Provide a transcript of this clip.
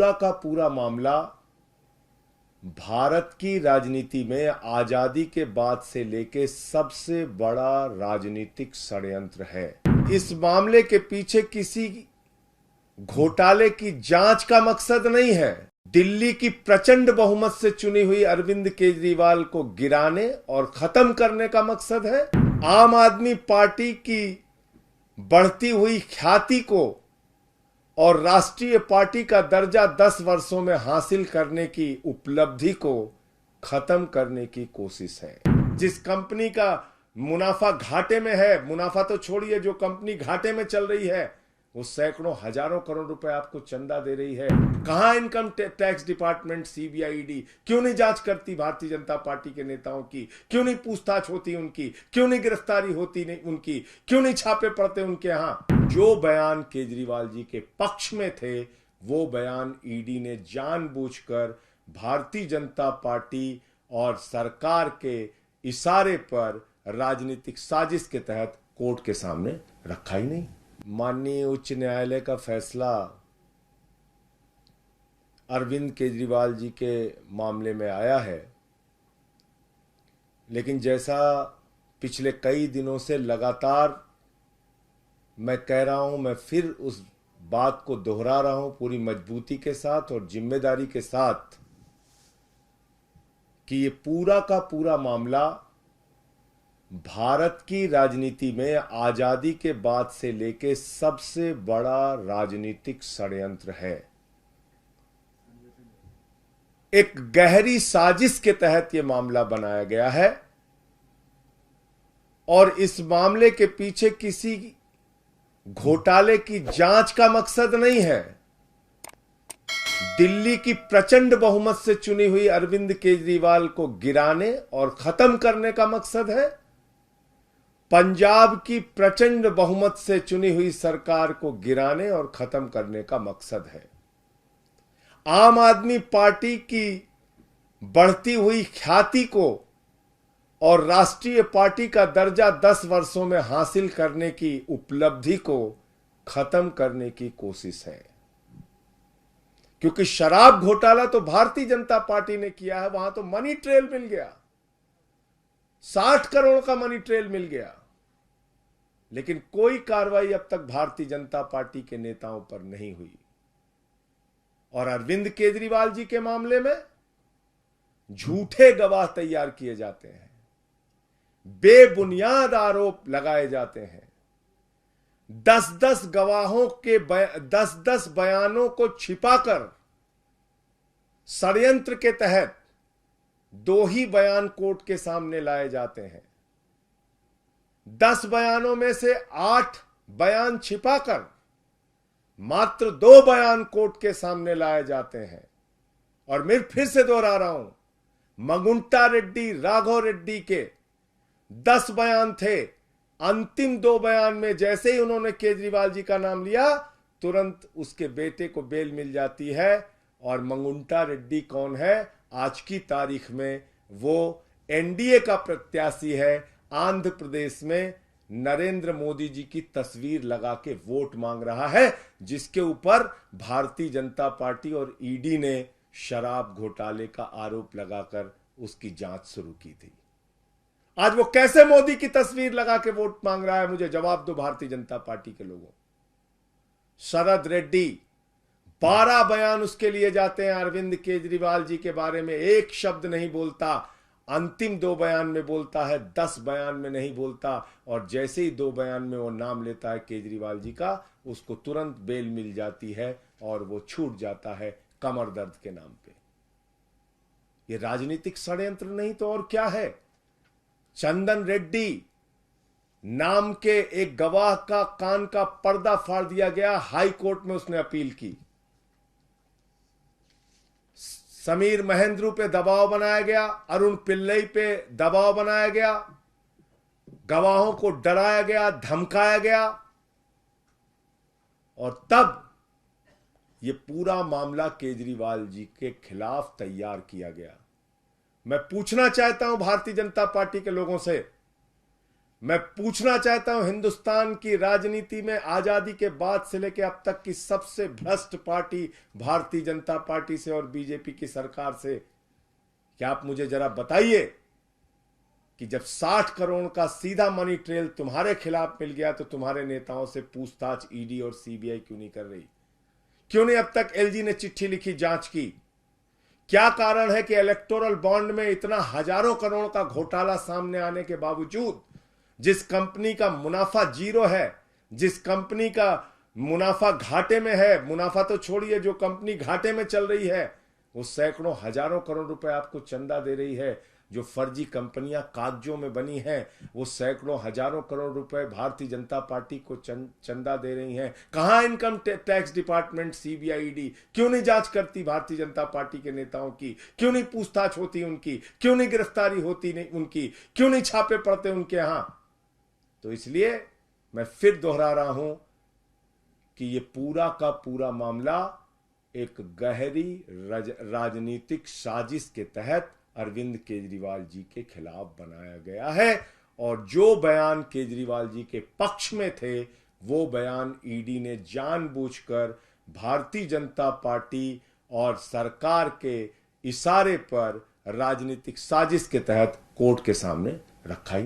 पूरा का पूरा मामला भारत की राजनीति में आजादी के बाद से लेके सबसे बड़ा राजनीतिक षड्यंत्र है। इस मामले के पीछे किसी घोटाले की जांच का मकसद नहीं है। दिल्ली की प्रचंड बहुमत से चुनी हुई अरविंद केजरीवाल को गिराने और खत्म करने का मकसद है। आम आदमी पार्टी की बढ़ती हुई ख्याति को और राष्ट्रीय पार्टी का दर्जा 10 वर्षों में हासिल करने की उपलब्धि को खत्म करने की कोशिश है। जिस कंपनी का मुनाफा घाटे में है, मुनाफा तो छोड़िए, जो कंपनी घाटे में चल रही है वो सैकड़ों हजारों करोड़ रुपए आपको चंदा दे रही है। कहां income tax department, CBI, ED क्यों नहीं जांच करती भारतीय जनता पार्टी के नेताओं की? क्यों नहीं पूछताछ होती उनकी? क्यों नहीं गिरफ्तारी होती नहीं उनकी? क्यों नहीं छापे पड़ते उनके यहां? जो बयान केजरीवाल जी के पक्ष में थे वो बयान ईडी ने जानबूझकर भारतीय जनता पार्टी और सरकार के इशारे पर राजनीतिक साजिश के तहत कोर्ट के सामने रखा ही नहीं। माननीय उच्च न्यायालय का फैसला अरविंद केजरीवाल जी के मामले में आया है, लेकिन जैसा पिछले कई दिनों से लगातार मैं कह रहा हूं, मैं फिर उस बात को दोहरा रहा हूं पूरी मजबूती के साथ और जिम्मेदारी के साथ कि ये पूरा का पूरा मामला भारत की राजनीति में आजादी के बाद से लेके सबसे बड़ा राजनीतिक षड्यंत्र है। एक गहरी साजिश के तहत यह मामला बनाया गया है और इस मामले के पीछे किसी घोटाले की जांच का मकसद नहीं है। दिल्ली की प्रचंड बहुमत से चुनी हुई अरविंद केजरीवाल को गिराने और खत्म करने का मकसद है। पंजाब की प्रचंड बहुमत से चुनी हुई सरकार को गिराने और खत्म करने का मकसद है। आम आदमी पार्टी की बढ़ती हुई ख्याति को और राष्ट्रीय पार्टी का दर्जा 10 वर्षों में हासिल करने की उपलब्धि को खत्म करने की कोशिश है। क्योंकि शराब घोटाला तो भारतीय जनता पार्टी ने किया है, वहां तो मनी ट्रेल मिल गया, 60 करोड़ का मनी ट्रेल मिल गया, लेकिन कोई कार्रवाई अब तक भारतीय जनता पार्टी के नेताओं पर नहीं हुई। और अरविंद केजरीवाल जी के मामले में झूठे गवाह तैयार किए जाते हैं, बेबुनियाद आरोप लगाए जाते हैं। 10-10 गवाहों के 10-10 बयानों को छिपाकर षड्यंत्र के तहत 2 ही बयान कोर्ट के सामने लाए जाते हैं। 10 बयानों में से 8 बयान छिपाकर मात्र 2 बयान कोर्ट के सामने लाए जाते हैं। और मैं फिर से दोहरा रहा हूं, मंगुंटा रेड्डी, राघव रेड्डी के 10 बयान थे। अंतिम 2 बयान में जैसे ही उन्होंने केजरीवाल जी का नाम लिया, तुरंत उसके बेटे को बेल मिल जाती है। और मंगुंटा रेड्डी कौन है? आज की तारीख में वो एनडीए का प्रत्याशी है। आंध्र प्रदेश में नरेंद्र मोदी जी की तस्वीर लगा के वोट मांग रहा है, जिसके ऊपर भारतीय जनता पार्टी और ईडी ने शराब घोटाले का आरोप लगाकर उसकी जांच शुरू की थी। आज वो कैसे मोदी की तस्वीर लगा के वोट मांग रहा है? मुझे जवाब दो भारतीय जनता पार्टी के लोगों। शरद रेड्डी 12 बयान उसके लिए जाते हैं, अरविंद केजरीवाल जी के बारे में एक शब्द नहीं बोलता। अंतिम 2 बयान में बोलता है, 10 बयान में नहीं बोलता। और जैसे ही 2 बयान में वो नाम लेता है केजरीवाल जी का, उसको तुरंत बेल मिल जाती है और वो छूट जाता है कमर दर्द के नाम पे। ये राजनीतिक षड्यंत्र नहीं तो और क्या है? चंदन रेड्डी नाम के एक गवाह का कान का पर्दा फाड़ दिया गया, हाई कोर्ट में उसने अपील की। समीर महेंद्रू पे दबाव बनाया गया, अरुण पिल्लई पे दबाव बनाया गया, गवाहों को डराया गया, धमकाया गया और तब यह पूरा मामला केजरीवाल जी के खिलाफ तैयार किया गया। मैं पूछना चाहता हूं भारतीय जनता पार्टी के लोगों से, मैं पूछना चाहता हूं, हिंदुस्तान की राजनीति में आजादी के बाद से लेकर अब तक की सबसे भ्रष्ट पार्टी भारतीय जनता पार्टी से और बीजेपी की सरकार से, क्या आप मुझे जरा बताइए कि जब 60 करोड़ का सीधा मनी ट्रेल तुम्हारे खिलाफ मिल गया तो तुम्हारे नेताओं से पूछताछ ईडी और सीबीआई क्यों नहीं कर रही? क्यों नहीं अब तक एलजी ने चिट्ठी लिखी, जांच की? क्या कारण है कि इलेक्टोरल बॉन्ड में इतना हजारों करोड़ का घोटाला सामने आने के बावजूद, जिस कंपनी का मुनाफा जीरो है, जिस कंपनी का मुनाफा घाटे में है, मुनाफा तो छोड़िए, जो कंपनी घाटे में चल रही है वो सैकड़ों हजारों करोड़ रुपए आपको चंदा दे रही है, जो फर्जी कंपनियां कागजों में बनी हैं वो सैकड़ों हजारों करोड़ रुपए भारतीय जनता पार्टी को चंदा दे रही हैं। कहां income tax department, CBI, ED क्यों नहीं जांच करती भारतीय जनता पार्टी के नेताओं की? क्यों नहीं पूछताछ होती उनकी? क्यों नहीं गिरफ्तारी होती नहीं उनकी? क्यों नहीं छापे पड़ते उनके यहां? तो इसलिए मैं फिर दोहरा रहा हूं कि ये पूरा का पूरा मामला एक गहरी राजनीतिक साजिश के तहत अरविंद केजरीवाल जी के खिलाफ बनाया गया है, और जो बयान केजरीवाल जी के पक्ष में थे वो बयान ईडी ने जानबूझकर भारतीय जनता पार्टी और सरकार के इशारे पर राजनीतिक साजिश के तहत कोर्ट के सामने रखा ही